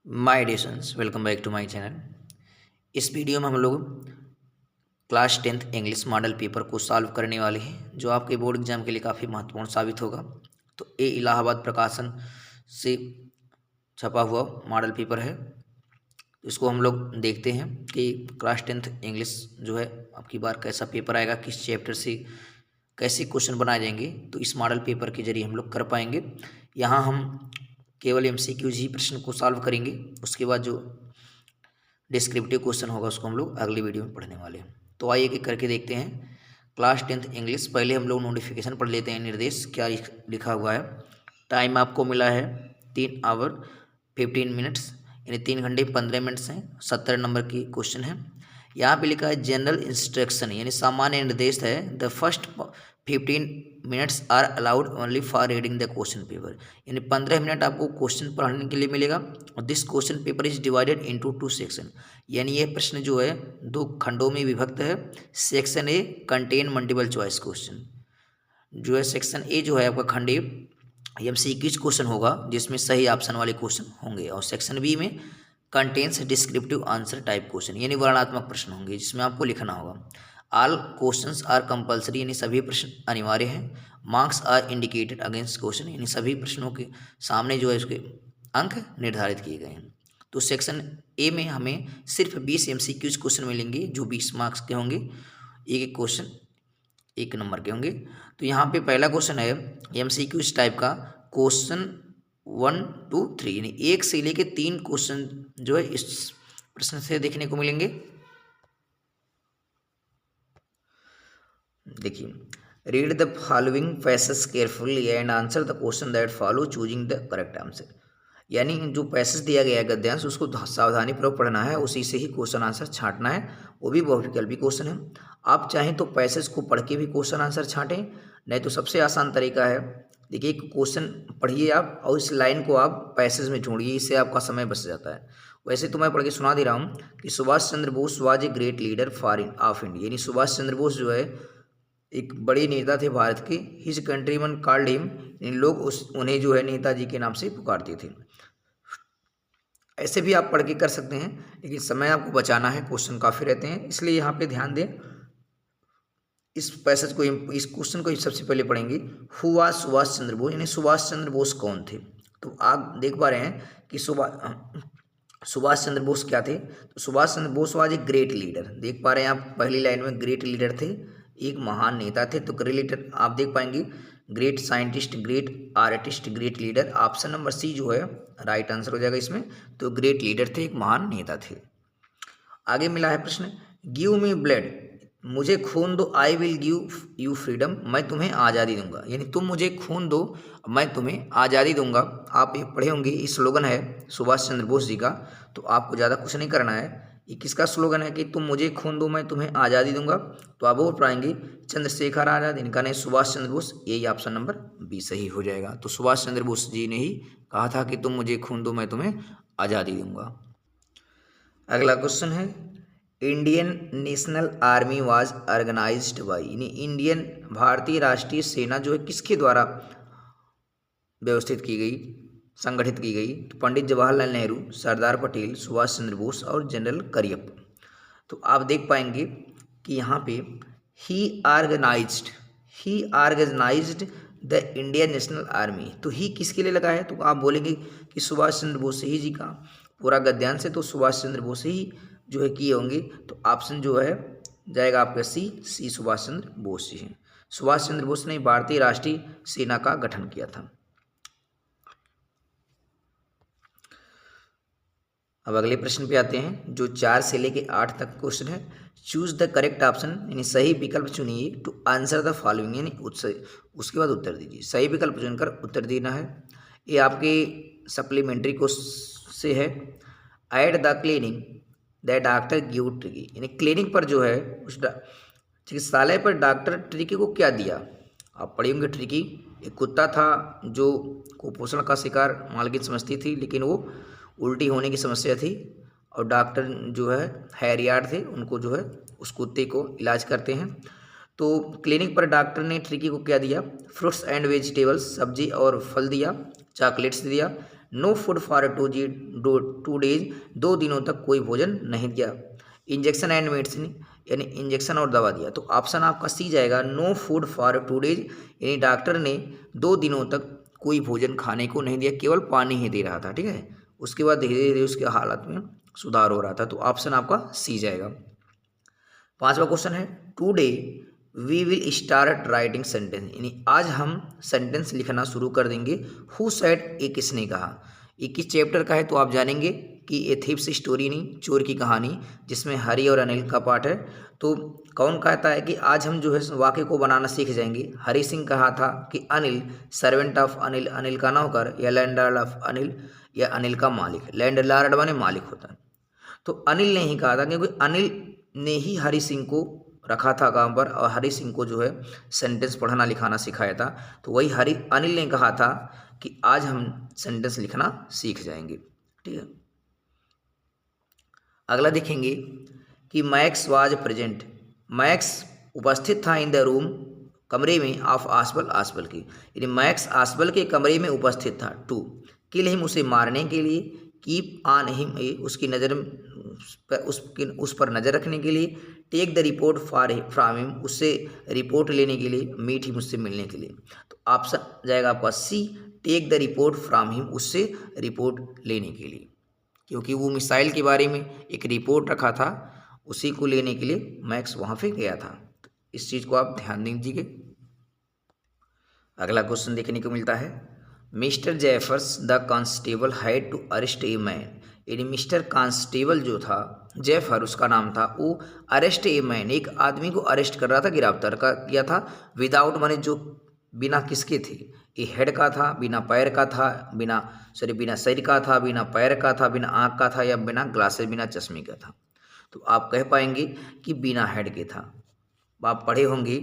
My dears, welcome back to my channel. इस video में हम लोग class 10th English model paper को सॉल्व करने वाले हैं, जो आपके बोर्ड एग्जाम के लिए काफ़ी महत्वपूर्ण साबित होगा। तो ये इलाहाबाद प्रकाशन से छपा हुआ मॉडल पेपर है। तो इसको हम लोग देखते हैं कि क्लास 10th इंग्लिश जो है आपकी बार कैसा पेपर आएगा, किस चैप्टर से कैसे क्वेश्चन बनाए जाएंगे। तो इस मॉडल पेपर के जरिए हम लोग कर पाएंगे। यहाँ हम केवल MCQs ही प्रश्न को सॉल्व करेंगे। उसके बाद जो डिस्क्रिप्टिव क्वेश्चन होगा उसको हम लोग अगली वीडियो में पढ़ने वाले हैं। तो आइए एक करके देखते हैं क्लास 10th इंग्लिश। पहले हम लोग नोटिफिकेशन पढ़ लेते हैं। निर्देश क्या लिखा हुआ है। टाइम आपको मिला है 3 आवर 15 मिनट्स, यानी 3 घंटे 15 मिनट्स हैं। 70 नंबर की क्वेश्चन है। यहाँ पे लिखा है जनरल इंस्ट्रक्शन, यानी सामान्य निर्देश है। The first 15 minutes are allowed only for reading the question paper, यानी 15 मिनट आपको क्वेश्चन पढ़ने के लिए मिलेगा। और this question paper is divided into 2 section, यानी ये प्रश्न जो है 2 खंडों में विभक्त है। Section A contain multiple choice question, जो है सेक्शन ए जो है आपका खंड ए MCQs क्वेश्चन होगा, जिसमें सही ऑप्शन वाले क्वेश्चन होंगे। और सेक्शन बी में contains descriptive answer type question, यानी वर्णनात्मक प्रश्न होंगे, जिसमें आपको लिखना होगा। ऑल क्वेश्चंस आर कंपलसरी, यानी सभी प्रश्न अनिवार्य हैं। Marks are indicated against question, यानी सभी प्रश्नों के सामने जो है उसके अंक निर्धारित किए गए हैं। तो सेक्शन ए में हमें सिर्फ 20 MCQs क्वेश्चन मिलेंगे, जो 20 मार्क्स के होंगे। एक एक क्वेश्चन 1 नंबर के होंगे। तो यहाँ पे पहला क्वेश्चन है MCQs टाइप का, क्वेश्चन 1 2 3, यानी 1 से लेके 3 क्वेश्चन जो है इस प्रश्न से देखने को मिलेंगे। देखिए, read the following passage carefully and answer the question that follow choosing the correct answer, यानी जो पैसेज दिया गया है गद्यांश, उसको सावधानी पूर्वक पढ़ना है, उसी से ही क्वेश्चन आंसर छांटना है। वो भी बहुविकल्पी क्वेश्चन है। आप चाहें तो पैसेज को पढ़ के भी क्वेश्चन आंसर छांटें, नहीं तो सबसे आसान तरीका है, देखिए एक क्वेश्चन पढ़िए आप और इस लाइन को आप पैसेज में ढूंढिए, इससे आपका समय बच जाता है। वैसे तो मैं पढ़ के सुना दे रहा हूँ कि Subhash Chandra Bose was a great leader for of India, यानी सुभाष चंद्र बोस जो है एक बड़े नेता थे भारत के। हिज कंट्रीमैन कॉल्ड हिम, इन लोग उन्हें जो है नेताजी के नाम से पुकारते थे। ऐसे भी आप पढ़ के कर सकते हैं, लेकिन समय आपको बचाना है, क्वेश्चन काफ़ी रहते हैं, इसलिए यहाँ पे ध्यान दें। इस पैसेज को, इस क्वेश्चन को सबसे पहले पढ़ेंगे। हु वाज सुभाष चंद्र बोस, यानी सुभाष चंद्र बोस कौन थे। तो आप देख पा रहे हैं कि सुभाष चंद्र बोस क्या थे। तो Subhash Chandra Bose was a great leader, देख पा रहे हैं आप पहली लाइन में ग्रेट लीडर थे, एक महान नेता थे। तो ग्रेट लीडर आप देख पाएंगे, great scientist, great artist, great leader. Option number C जो है राइट आंसर हो जाएगा इसमें। तो ग्रेट लीडर थे, एक महान नेता थे। आगे मिला है प्रश्न, गिव मी ब्लड, मुझे खून दो, I will give you freedom, मैं तुम्हें आज़ादी दूंगा, यानी तुम मुझे खून दो, मैं तुम्हें आज़ादी दूंगा। आप ये पढ़े होंगे, ये स्लोगन है सुभाष चंद्र बोस जी का। तो आपको ज़्यादा कुछ नहीं करना है। ये किसका स्लोगन है कि तुम मुझे खून दो, मैं तुम्हें आज़ादी दूंगा। तो आप वो पढ़ाएंगे चंद्रशेखर आज़ाद, इनका नहीं सुभाष चंद्र बोस, यही ऑप्शन नंबर बी सही हो जाएगा। तो सुभाष चंद्र बोस जी ने ही कहा था कि तुम मुझे खून दो, मैं तुम्हें आज़ादी दूंगा। अगला क्वेश्चन है, Indian National Army was organised by, यानी इंडियन भारतीय राष्ट्रीय सेना जो है किसके द्वारा व्यवस्थित की गई, संगठित की गई। तो पंडित जवाहरलाल नेहरू, सरदार पटेल, सुभाष चंद्र बोस और जनरल करियप्प। तो आप देख पाएंगे कि यहाँ पे ही organised the Indian National Army, तो ही किसके लिए लगा है। तो आप बोलेंगे कि सुभाष चंद्र बोस ही जी का पूरा गद्यांश है, तो सुभाष चंद्र बोस ही जो है किए होंगे। तो ऑप्शन जो है जाएगा आपका सी सुभाष चंद्र बोस जी हैं। सुभाष चंद्र बोस ने भारतीय राष्ट्रीय सेना का गठन किया था। अब अगले प्रश्न पे आते हैं, जो 4 से लेके 8 तक क्वेश्चन है। चूज द करेक्ट ऑप्शन, यानी सही विकल्प चुनिए टू आंसर द फॉलोइंग, यानी उसके बाद उत्तर दीजिए। सही विकल्प चुनकर उत्तर देना है। ये आपके सप्लीमेंट्री को से है। At the clinic the doctor give tricky, यानी क्लिनिक पर जो है उस चिकित्सालय पर डॉक्टर ट्रिकी को क्या दिया। आप पढ़े होंगे ट्रिकी एक कुत्ता था जो कुपोषण का शिकार मालकिन समझती थी, लेकिन वो उल्टी होने की समस्या थी, और डॉक्टर जो है हैरियार्ड थे, उनको जो है उस कुत्ते को इलाज करते हैं। तो क्लिनिक पर डॉक्टर ने ट्रिकी को क्या दिया, फ्रूट्स एंड वेजिटेबल्स, सब्जी और फल दिया, चॉकलेट्स दिया, नो फूड फॉर 2 days, 2 दिनों तक कोई भोजन नहीं दिया। इंजेक्शन एंड मेडिसिन, यानी इंजेक्शन और दवा दिया। तो ऑप्शन आपका सी जाएगा, नो फूड फॉर 2 days, यानी डॉक्टर ने 2 दिनों तक कोई भोजन खाने को नहीं दिया, केवल पानी ही दे रहा था। ठीक है, उसके बाद धीरे धीरे उसके हालत में सुधार हो रहा था। तो ऑप्शन आपका सी जाएगा। 5वां क्वेश्चन है, today we will start writing sentence, यानी आज हम सेंटेंस लिखना शुरू कर देंगे। हु सेड, ये किसने कहा। 21 चैप्टर का है, तो आप जानेंगे कि ये थीप्स स्टोरी नहीं, चोर की कहानी, जिसमें हरि और अनिल का पार्ट है। तो कौन कहता है कि आज हम जो है वाक्य को बनाना सीख जाएंगे। हरि सिंह कहा था कि अनिल सर्वेंट ऑफ अनिल, अनिल का नौकर, या लैंडलॉर्ड ऑफ अनिल, या अनिल का मालिक। लैंडलॉर्ड माने मालिक होता है। तो अनिल ने ही कहा था, क्योंकि अनिल ने ही हरि सिंह को रखा था काम पर, और हरि सिंह को जो है सेंटेंस पढ़ना लिखाना सिखाया था। तो वही अनिल ने कहा था कि आज हम सेंटेंस लिखना सीख जाएंगे। ठीक है, अगला देखेंगे कि मैक्स वाज प्रेजेंट, मैक्स उपस्थित था इन द रूम, कमरे में, ऑफ आसबल, आसबल की, यानी मैक्स आसबल के कमरे में उपस्थित था। टू किल हिम, उसे मारने के लिए, कीप ऑन हिम, उसकी नज़र उस पर नज़र रखने के लिए, take the report from him, उससे रिपोर्ट लेने के लिए, मीट हिम, उससे मिलने के लिए। तो ऑप्शन जाएगा आपका C, take the report from him, उससे रिपोर्ट लेने के लिए, क्योंकि वो मिसाइल के बारे में एक रिपोर्ट रखा था, उसी को लेने के लिए मैक्स वहाँ पे गया था। तो इस चीज़ को आप ध्यान दीजिए। अगला क्वेश्चन देखने को मिलता है, Mister Jaffers the constable had to arrest a man, यानी मिस्टर कांस्टेबल जो था, जेफर उसका नाम था, वो अरेस्ट ए मैन, एक आदमी को अरेस्ट कर रहा था, गिरफ्तार किया था। विदाउट माने जो बिना किसके थे, ये हेड का था, बिना पैर का था, बिना सिर का था, बिना पैर का था, बिना आँख का था, या बिना ग्लासेस, बिना चश्मे का था। तो आप कह पाएंगे कि बिना हेड के था। आप पढ़े होंगे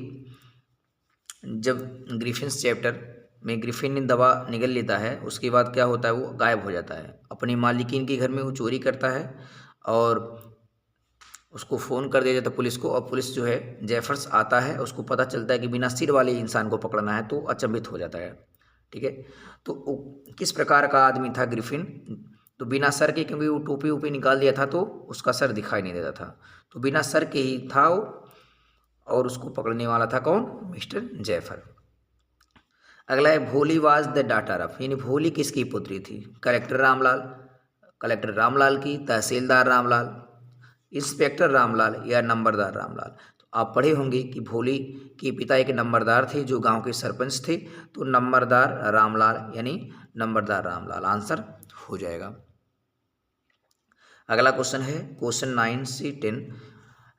जब ग्रिफिन्स चैप्टर में ग्रिफिन ने दवा निगल लेता है, उसके बाद क्या होता है, वो गायब हो जाता है। अपनी मालिकिन के घर में वो चोरी करता है और उसको फ़ोन कर दिया जाता है पुलिस को, और पुलिस जो है, जेफर्स आता है, उसको पता चलता है कि बिना सिर वाले इंसान को पकड़ना है, तो अचंभित हो जाता है। ठीक है, तो किस प्रकार का आदमी था ग्रिफिन, तो बिना सर के, क्योंकि वो टोपी वोपी निकाल दिया था तो उसका सर दिखाई नहीं देता था, तो बिना सर के ही था वो, और उसको पकड़ने वाला था कौन, मिस्टर जेफर। अगला है, भोली वाज द डॉटर ऑफ, यानी भोली किसकी पुत्री थी, कलेक्टर रामलाल की, तहसीलदार रामलाल, इंस्पेक्टर रामलाल, या नंबरदार रामलाल। तो आप पढ़े होंगे कि भोली के पिता एक नंबरदार थे जो गांव के सरपंच थे, तो नंबरदार रामलाल, यानी नंबरदार रामलाल आंसर हो जाएगा। अगला क्वेश्चन है क्वेश्चन 9 से 10,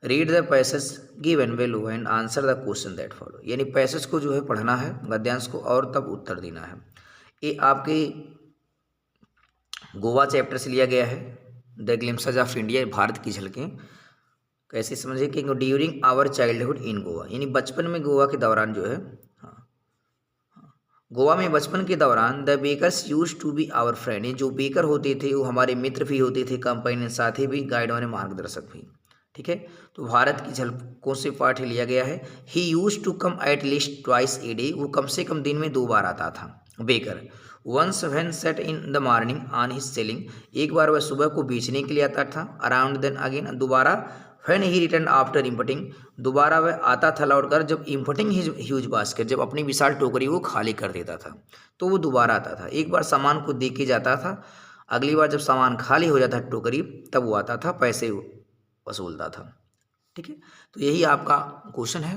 read the passage given below and answer the question that follow, यानी पैसेज को जो है पढ़ना है, गद्यांश को, और तब उत्तर देना है। ये आपके गोवा चैप्टर से लिया गया है, the glimpses of India, Bharat की झलकें। कैसे समझे कि during our childhood in Goa, यानी बचपन में गोवा के दौरान जो है, गोवा में बचपन के दौरान, the bakers use to be our friend, जो बेकर होते थे वो हमारे मित्र भी होते थे, कंपेनियन, साथी भी, गाइड माने मार्गदर्शक भी। ठीक है, तो भारत की झलकों से पाठ लिया गया है। He used to come at least twice a day, वो कम से कम दिन में 2 बार आता था baker. Once when set in the morning on his selling, एक बार वह सुबह को बेचने के लिए आता था। अराउंड देन अगेन, दोबारा। When he return after emptying, दोबारा वह आता था लौटकर जब इम्पटिंग हिज ह्यूज बास्केट, जब अपनी विशाल टोकरी वो खाली कर देता था, तो वो दोबारा आता था। एक बार सामान को दे के जाता था, अगली बार जब सामान खाली हो जाता टोकरी, तब वो आता था, पैसे वसूलता था। ठीक है, तो यही आपका क्वेश्चन है।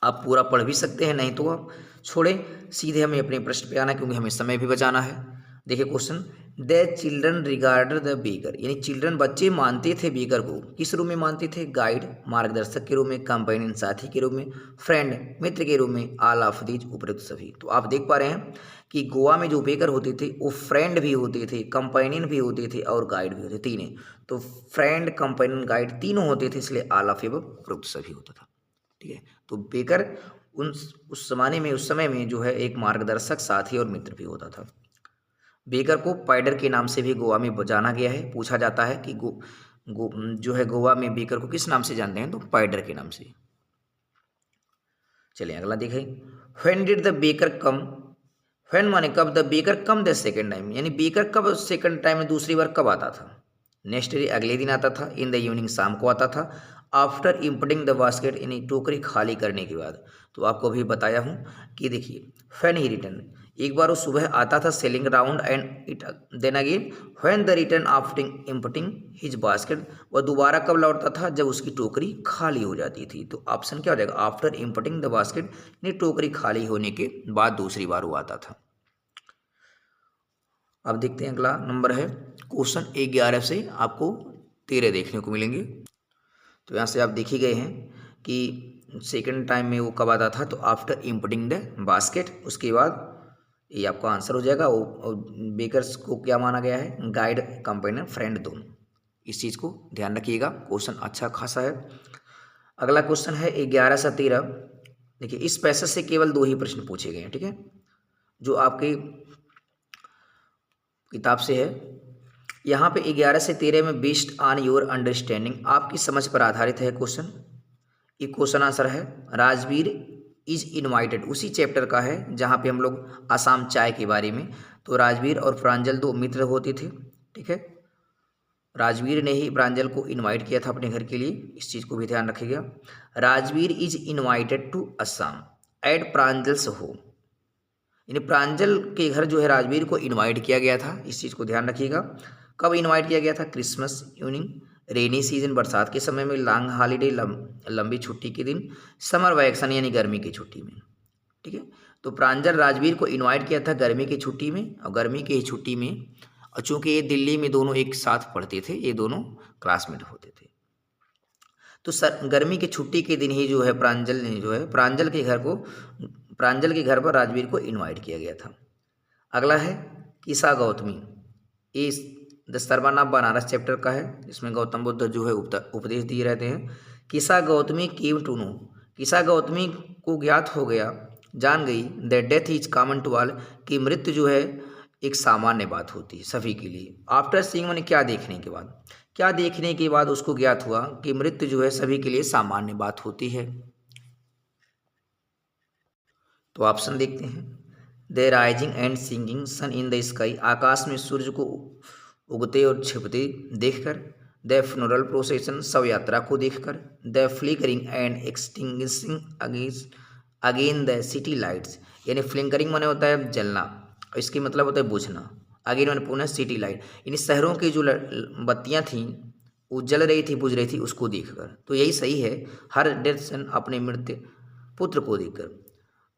आप पूरा पढ़ भी सकते हैं, नहीं तो आप छोड़ें, सीधे हमें अपने प्रश्न पे आना है, क्योंकि हमें समय भी बचाना है। देखिए question, the children regarded the baker, यानी चिल्ड्रन बच्चे मानते थे बेकर को, किस रूप में मानते थे, गाइड मार्गदर्शक के रूप में, कंपेनियन साथी के रूप में, फ्रेंड मित्र के रूप में, ऑल ऑफ दीज उपयुक्त सभी। तो आप देख पा रहे हैं कि गोवा में जो बेकर होते थे वो फ्रेंड भी होते थे, कंपेनियन भी होते थे, और गाइड भी होते, तीनों। तो फ्रेंड, कंपेनियन, गाइड तीनों होते थे, इसलिए ऑल ऑफ उपयुक्त सभी होता था। ठीक है, तो बेकर उस समय में जो है एक मार्गदर्शक, साथी और मित्र भी होता था। बेकर को पैडर के नाम से भी गोवा में जाना गया है। पूछा जाता है कि जो है गोवा में बेकर को किस नाम से जानते हैं, तो पैडर के नाम से। चलिए अगला देखें, when did the baker come, when माने कब, the baker come the second time, यानी बेकर कब सेकंड टाइम में दूसरी बार कब आता था। नेक्स्ट डे अगले दिन आता था। इन द इवनिंग शाम को आता था। आफ्टर इम्पटिंग द बास्केट, यानी टोकरी खाली करने के बाद। तो आपको अभी बताया हूँ कि देखिए व्हेन ही रिटर्न, एक बार वो सुबह आता था selling round and it then again when the return after emptying his basket, वह दोबारा कब लौटता था, जब उसकी टोकरी खाली हो जाती थी। तो ऑप्शन क्या हो जाएगा, आफ्टर इम्पटिंग द बास्केट, यानी टोकरी खाली होने के बाद दूसरी बार वो आता था। अब देखते हैं अगला नंबर है क्वेश्चन 11 से आपको 13 देखने को मिलेंगे। तो यहाँ से आप देख ही गए हैं कि सेकंड टाइम में वो कब आता था, तो आफ्टर इम्पटिंग द बास्केट। उसके बाद ये आपका आंसर हो जाएगा। और बेकर्स को क्या माना गया है, गाइड, कंपेनियन, फ्रेंड दोनों। इस चीज़ को ध्यान रखिएगा, क्वेश्चन अच्छा खासा है। अगला क्वेश्चन है 11 से 13। देखिए इस पैसेज से केवल 2 ही प्रश्न पूछे गए हैं, ठीक है, जो आपकी किताब से है। यहाँ पे 11 से 13 में बेस्ड ऑन योर अंडरस्टैंडिंग, आपकी समझ पर आधारित है क्वेश्चन। ये क्वेश्चन आंसर है राजवीर इज इनवाइटेड, उसी चैप्टर का है जहाँ पे हम लोग आसाम चाय के बारे में। तो राजवीर और प्रांजल 2 मित्र होते थे, ठीक है। राजवीर ने ही प्रांजल को इनवाइट किया था अपने घर के लिए, इस चीज़ को भी ध्यान रखिएगा। Rajveer is invited to Assam at Pranjal's home, यानी प्रांजल के घर जो है राजवीर को इनवाइट किया गया था, इस चीज़ को ध्यान रखिएगा। कब इनवाइट किया गया था, क्रिसमस इवनिंग, रेनी सीजन बरसात के समय में, लॉन्ग हॉलीडे लंबी छुट्टी के दिन, समर वैकेशन यानी गर्मी की छुट्टी में, ठीक है। तो प्रांजल राजवीर को इनवाइट किया था गर्मी की छुट्टी में, और गर्मी की छुट्टी में, और चूंकि ये दिल्ली में दोनों एक साथ पढ़ते थे, ये दोनों क्लासमेट होते थे, तो गर्मी की छुट्टी के दिन ही जो है प्रांजल ने जो है प्रांजल के घर पर राजवीर को इनवाइट किया गया था। अगला है किसा गौतमी, ये दस्तरबानाम बनारस चैप्टर का है, इसमें गौतम बुद्ध जो है उपदेश दिए रहते हैं। किसा गौतमी केम टू नो, किसा गौतमी को ज्ञात हो गया, जान गई, that death is common to all, कि मृत्यु जो है एक सामान्य बात होती है सभी के लिए। आफ्टर सीइंग मैंने क्या देखने के बाद, क्या देखने के बाद उसको ज्ञात हुआ कि मृत्यु जो है सभी के लिए सामान्य बात होती है। तो ऑप्शन देखते हैं, the rising and singing sun in the sky, आकाश में सूर्य को उगते और छिपते देखकर, द फ्यूनरल प्रोसेशन, शव यात्रा को देखकर, the flickering and extinguishing again the city lights, यानी फ्लिकरिंग माने होता है जलना, इसकी मतलब होता है बुझना, अगेन माने पुनः सिटी लाइट, यानी शहरों की जो बत्तियां थीं वो जल रही थी, बुझ रही थी, उसको देखकर। तो यही सही है, हर डेथ सन अपने मृत पुत्र को देखकर।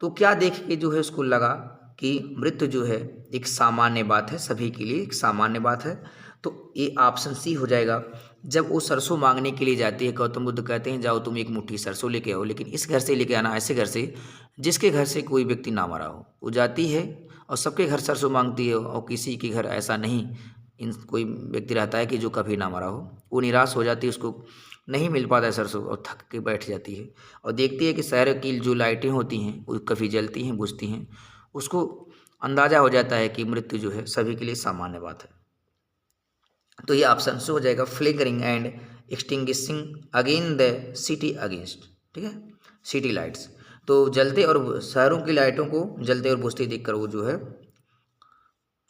तो क्या देख के जो है उसको लगा कि मृत्यु जो है एक सामान्य बात है, सभी के लिए एक सामान्य बात है। तो ये ऑप्शन सी हो जाएगा। जब वो सरसों मांगने के लिए जाती है, गौतम बुद्ध कहते हैं जाओ तुम एक मुट्ठी सरसों लेके आओ, लेकिन इस घर से लेके आना, ऐसे घर से जिसके घर से कोई व्यक्ति ना मरा हो। वो जाती है और सबके घर सरसों मांगती है, और किसी के घर ऐसा नहीं इन कोई व्यक्ति रहता है कि जो कभी ना मरा हो। वो निराश हो जाती है, उसको नहीं मिल पाता है सरसों, और थक के बैठ जाती है और देखती है कि शहर की जो लाइटें होती हैं वो कभी जलती हैं, बुझती हैं। उसको अंदाज़ा हो जाता है कि मृत्यु जो है सभी के लिए सामान्य बात है। तो ये ऑप्शन से हो जाएगा, flickering and extinguishing again the city against, ठीक है, सिटी लाइट्स। तो जलते और शहरों की लाइटों को जलते और बुझते देखकर वो जो है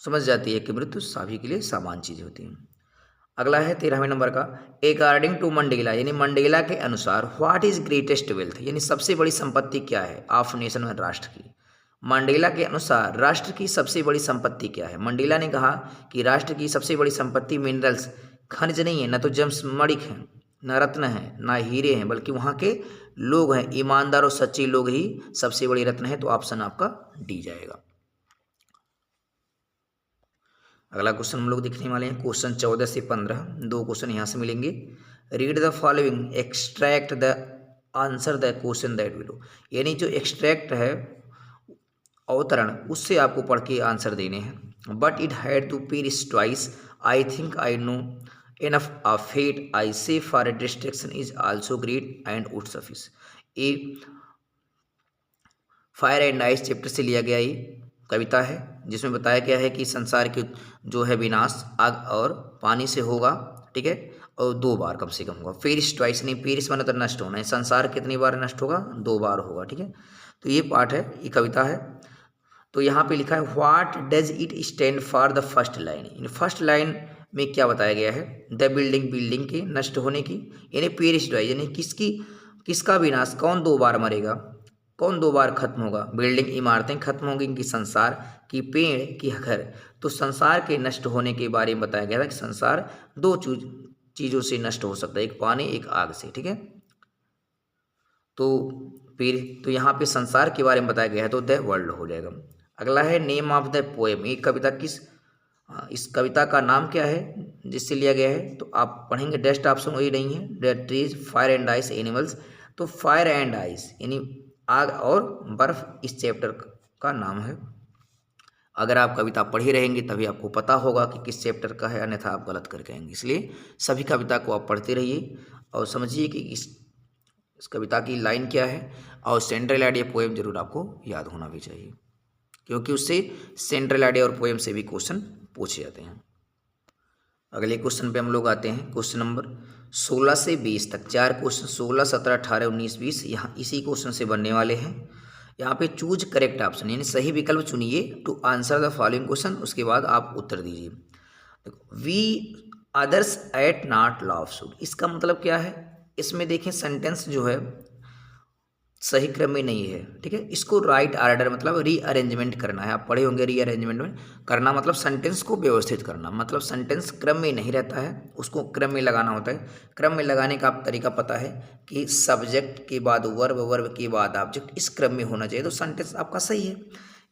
समझ जाती है कि मृत्यु सभी के लिए सामान्य चीज़ होती है। अगला है 13वें नंबर का, अकॉर्डिंग टू मंडेला, यानी मंडेला के अनुसार व्हाट इज ग्रेटेस्ट वेल्थ, यानी सबसे बड़ी संपत्ति क्या है ऑफ नेशन में, राष्ट्र की। मंडेला के अनुसार राष्ट्र की सबसे बड़ी संपत्ति क्या है। मंडेला ने कहा कि राष्ट्र की सबसे बड़ी संपत्ति मिनरल्स, खनिज नहीं है, न तो जेम्स मणिक हैं, न रत्न हैं, न हीरे हैं, बल्कि वहाँ के लोग हैं, ईमानदार और सच्चे लोग ही सबसे बड़ी रत्न है। तो ऑप्शन आपका डी जाएगा। अगला क्वेश्चन हम लोग देखने वाले हैं क्वेश्चन 14 से 15, 2 क्वेश्चन यहाँ से मिलेंगे। Read the following, extract the answer the question that below, यानी जो एक्सट्रैक्ट है अवतरण, उससे आपको पढ़ के आंसर देने हैं। But it had to perish twice, I think I know enough of fate, I say for a destruction is also great and would suffice. ये फायर एंड आइस चैप्टर से लिया गया ये कविता है, जिसमें बताया गया है कि संसार की जो है विनाश आग और पानी से होगा, ठीक है, और 2 बार कम से कम होगा। पेरिस ट्वाइस नहीं, पेरिस माने तो नष्ट होना है, संसार कितनी बार नष्ट होगा, 2 बार होगा, ठीक है। तो ये पार्ट है, ये कविता है, तो यहाँ पे लिखा है what does it stand for the first line. In first line में क्या बताया गया है, द बिल्डिंग, बिल्डिंग के नष्ट होने की, यानी पेरिश डाई, यानी किसका विनाश, कौन 2 बार मरेगा, कौन 2 बार खत्म होगा, बिल्डिंग इमारतें खत्म होंगी कि संसार, की पेड़, की घर। तो संसार के नष्ट होने के बारे में बताया गया था कि संसार 2 चीज़ों से नष्ट हो सकता है, एक पानी एक आग से, ठीक है। तो फिर तो यहाँ पे संसार के बारे में बताया गया है तो द वर्ल्ड हो जाएगा। अगला है नेम ऑफ द पोएम, ये कविता इस कविता का नाम क्या है जिससे लिया गया है, तो आप पढ़ेंगे डेस्ट ऑप्शन वही नहीं है, the trees, fire and ice, animals. तो फायर एंड आइस यानी आग और बर्फ इस चैप्टर का नाम है। अगर आप कविता पढ़ ही रहेंगे तभी आपको पता होगा कि किस चैप्टर का है, अन्यथा आप गलत करके आएंगे। इसलिए सभी कविता को आप पढ़ते रहिए और समझिए कि इस कविता की लाइन क्या है, और सेंट्रल आइडिया पोएम जरूर आपको याद होना भी चाहिए, क्योंकि उससे सेंट्रल आइडिया और पोएम से भी क्वेश्चन पूछे जाते हैं। अगले क्वेश्चन पे हम लोग आते हैं, क्वेश्चन नंबर 16 से 20 तक 4 क्वेश्चन, 16, 17, 18, 19, 20 यहाँ इसी क्वेश्चन से बनने वाले हैं। यहाँ पे चूज करेक्ट ऑप्शन यानी सही विकल्प चुनिए to answer the following question, उसके बाद आप उत्तर दीजिए। देखो, we others at not love should, इसका मतलब क्या है, इसमें देखें सेंटेंस जो है सही क्रम में नहीं है, ठीक है। इसको राइट ऑर्डर मतलब रीअरेंजमेंट करना है, आप पढ़े होंगे रीअरेंजमेंट में करना मतलब सेंटेंस को व्यवस्थित करना, मतलब सेंटेंस क्रम में नहीं रहता है, उसको क्रम में लगाना होता है। क्रम में लगाने का आप तरीका पता है कि सब्जेक्ट के बाद वर्ब, वर्ब के बाद ऑब्जेक्ट, इस क्रम में होना चाहिए, तो सेंटेंस आपका सही है।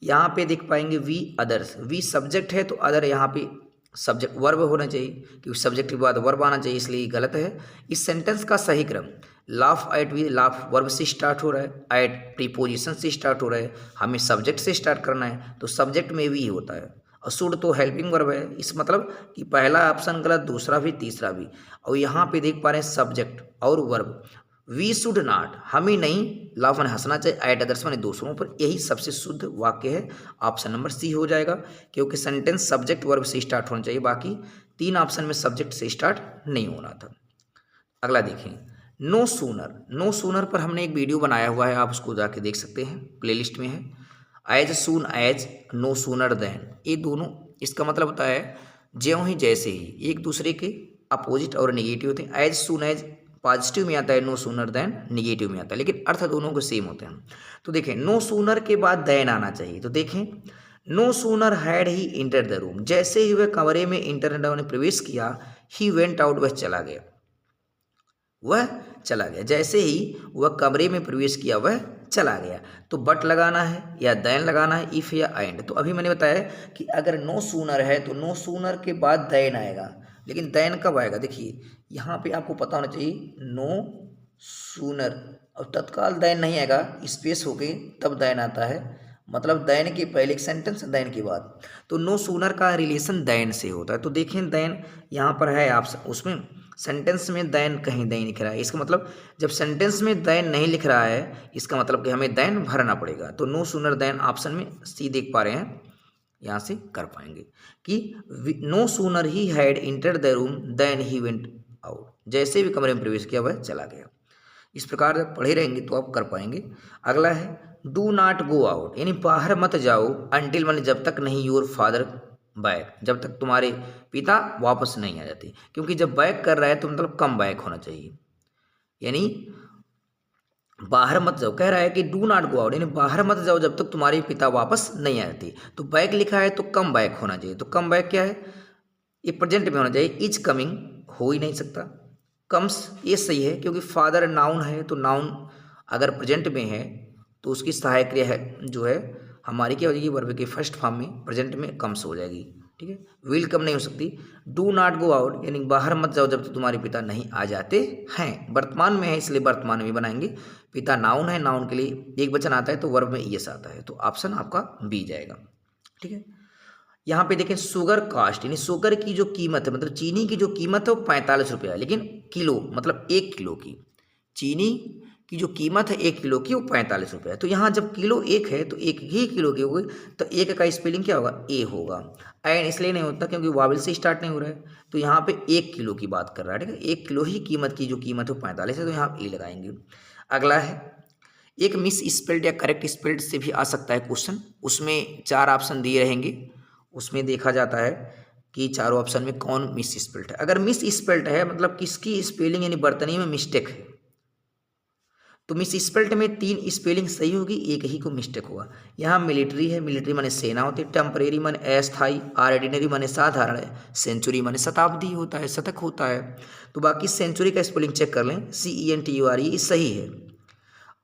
यहाँ पे देख पाएंगे वी अदर्स, वी सब्जेक्ट है तो अदर यहाँ पे सब्जेक्ट वर्ब होना चाहिए, क्योंकि सब्जेक्ट के बाद वर्ब आना चाहिए, इसलिए गलत है। इस सेंटेंस का सही क्रम laugh at, we laugh verb से स्टार्ट हो रहा है, एट प्रीपोजिशन से स्टार्ट हो रहा है, हमें सब्जेक्ट से स्टार्ट करना है, तो सब्जेक्ट में भी होता है। और शुड तो हेल्पिंग वर्ब है, इस मतलब कि पहला ऑप्शन गलत, दूसरा भी तीसरा भी। और यहाँ पे देख पा रहे हैं सब्जेक्ट और वर्ब, वी शुड नॉट, हमें नहीं लाफ ने हंसना चाहिए, एट अदर्स ने दूसरों पर, यही सबसे शुद्ध वाक्य है। ऑप्शन नंबर सी हो जाएगा, क्योंकि सेंटेंस सब्जेक्ट वर्ब से स्टार्ट होना चाहिए, बाकी 3 ऑप्शन में सब्जेक्ट से स्टार्ट नहीं होना था। अगला देखें, नो सूनर, नो सूनर पर हमने एक वीडियो बनाया हुआ है, आप उसको जाके देख सकते हैं, प्लेलिस्ट में है। As soon as, no sooner than, ये दोनों इसका मतलब होता है ज्यों ही जैसे ही, एक दूसरे के अपोजिट और निगेटिव होते हैं। एज सून एज पॉजिटिव में आता है, नो सूनर देन निगेटिव में आता है, लेकिन अर्थ दोनों के सेम होते हैं। तो देखें नो सूनर के बाद देन आना चाहिए, तो देखें no sooner had he enter the room, जैसे ही वह कमरे में इंटरनेट ने प्रवेश किया, ही वेंट आउट, वह चला गया, वह चला गया, जैसे ही वह कमरे में प्रवेश किया वह चला गया। तो बट लगाना है या देन लगाना है, इफ या एंड। तो अभी मैंने बताया कि अगर नो सूनर है तो नो सूनर के बाद देन आएगा, लेकिन देन कब आएगा, देखिए यहाँ पे आपको पता होना चाहिए नो सूनर, और तत्काल देन नहीं आएगा, स्पेस हो गई तब देन आता है, मतलब देन के पहले एक सेंटेंस देन के बाद। तो नो सूनर का रिलेशन देन से होता है, तो देखें देन यहाँ पर है, आप उसमें सेंटेंस में देन कहीं नहीं लिख रहा है, इसका मतलब जब सेंटेंस में देन नहीं लिख रहा है इसका मतलब कि हमें देन भरना पड़ेगा। तो नो सूनर देन ऑप्शन में सी देख पा रहे हैं, यहाँ से कर पाएंगे कि no sooner he had enter the room then he went out, जैसे भी कमरे में प्रवेश किया वह चला गया। इस प्रकार पढ़े रहेंगे तो आप कर पाएंगे। अगला है डू नॉट गो आउट, यानी बाहर मत जाओ, अंटिल वन, जब तक नहीं योर फादर बैक, जब तक तुम्हारे पिता वापस नहीं आ जाते, क्योंकि जब बैक कर रहा है तो मतलब कम बैक होना चाहिए, यानी बाहर मत जाओ, कह रहा है कि डू नॉट गो आउट, यानी बाहर मत जाओ जब तक तुम्हारे पिता वापस नहीं आते। तो बैक लिखा है तो कम बैक होना चाहिए, तो कम बैक क्या है, ये प्रेजेंट में होना चाहिए, इज कमिंग हो ही नहीं सकता, कम्स ये सही है, क्योंकि फादर नाउन है, तो नाउन अगर प्रेजेंट में है तो उसकी सहायक क्रिया है जो है हमारी क्या हो जाएगी, वर्ब के फर्स्ट फॉर्म में प्रेजेंट में कम्स हो जाएगी, ठीक है। विल कम नहीं हो सकती। डू नॉट गो आउट यानी बाहर मत जाओ जब तक तुम्हारे पिता नहीं आ जाते हैं, वर्तमान में है इसलिए वर्तमान में बनाएंगे। पिता नाउन है, नाउन के लिए एक वचन आता है तो वर्ब में यस आता है, तो ऑप्शन आपका बी जाएगा, ठीक है। यहाँ पे देखें शुगर कास्ट, यानी शुगर की जो कीमत है, मतलब चीनी की जो कीमत है वो 45 रुपये है, लेकिन किलो मतलब 1 किलो की चीनी की जो कीमत है 1 किलो की वो 45 रुपये है। तो यहाँ जब किलो 1 है तो 1 ही किलो की होगी, तो 1 का स्पेलिंग क्या होगा, ए होगा। एंड इसलिए नहीं होता क्योंकि वावल से स्टार्ट नहीं हो रहा है, तो यहाँ पे 1 किलो की बात कर रहा है, ठीक है। 1 किलो ही कीमत की जो कीमत है वो 45 है, तो यहाँ ए लगाएंगे। अगला है एक मिस स्पेल्ड या करेक्ट स्पेल्ड से भी आ सकता है क्वेश्चन। उसमें 4 ऑप्शन दिए रहेंगे, उसमें देखा जाता है कि चारों ऑप्शन में कौन मिस स्पेल्ड है। अगर मिस स्पेल्ड है मतलब किसकी स्पेलिंग यानी वर्तनी में मिस्टेक है, तो मिस स्पेल्ट में 3 स्पेलिंग सही होगी, एक ही को मिस्टेक हुआ। यहाँ मिलिट्री है, मिलिट्री माने सेना होती है, टेम्परेरी माने अस्थायी, ऑर्डिनरी माने साधारण है, सेंचुरी माने शताब्दी होता है, शतक होता है। तो बाकी सेंचुरी का स्पेलिंग चेक कर लें, CENTURE ये सही है।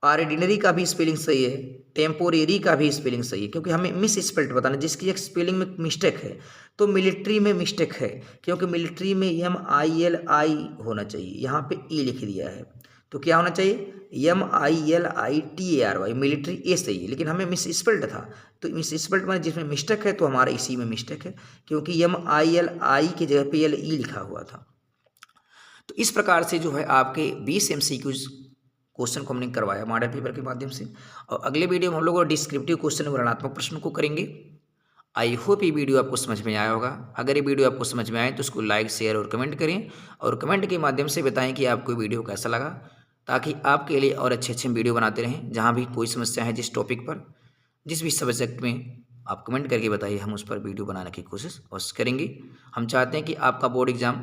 ऑर्डिनरी का भी स्पेलिंग सही है, टेम्पोरेरी का भी स्पेलिंग सही है, क्योंकि हमें मिस स्पेल्ट बताना जिसकी एक स्पेलिंग में मिस्टेक है। तो मिलिट्री में मिस्टेक है, क्योंकि मिलिट्री में MILI होना चाहिए, यहाँ पे ई लिख दिया है, तो क्या होना चाहिए MILITARY, मिलिट्री ए सही है, लेकिन हमें मिस स्पेल्ट था। तो मिस स्पेल्ट माने जिसमें मिस्टेक है, तो हमारा इसी में मिस्टेक है, क्योंकि MILI की जगह पे LE लिखा हुआ था। तो इस प्रकार से जो है आपके 20 MCQs क्वेश्चन को हमने करवाया मॉडल पेपर के माध्यम से, और अगले वीडियो में हम लोग डिस्क्रिप्टिव क्वेश्चन और ऋणात्मक प्रश्न को करेंगे। आई होप ये वीडियो आपको समझ में आया होगा। अगर ये वीडियो आपको समझ में आए तो उसको लाइक, शेयर और कमेंट करें, और कमेंट के माध्यम से बताएं कि आपको वीडियो कैसा लगा, ताकि आपके लिए और अच्छे अच्छे वीडियो बनाते रहें। जहाँ भी कोई समस्या है, जिस टॉपिक पर, जिस भी सब्जेक्ट में, आप कमेंट करके बताइए, हम उस पर वीडियो बनाने की कोशिश अवश्य करेंगे। हम चाहते हैं कि आपका बोर्ड एग्ज़ाम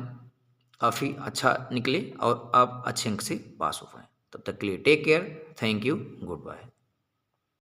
काफ़ी अच्छा निकले और आप अच्छे अंक से पास हो पाएँ। तब तक के लिए take care, thank you, good bye.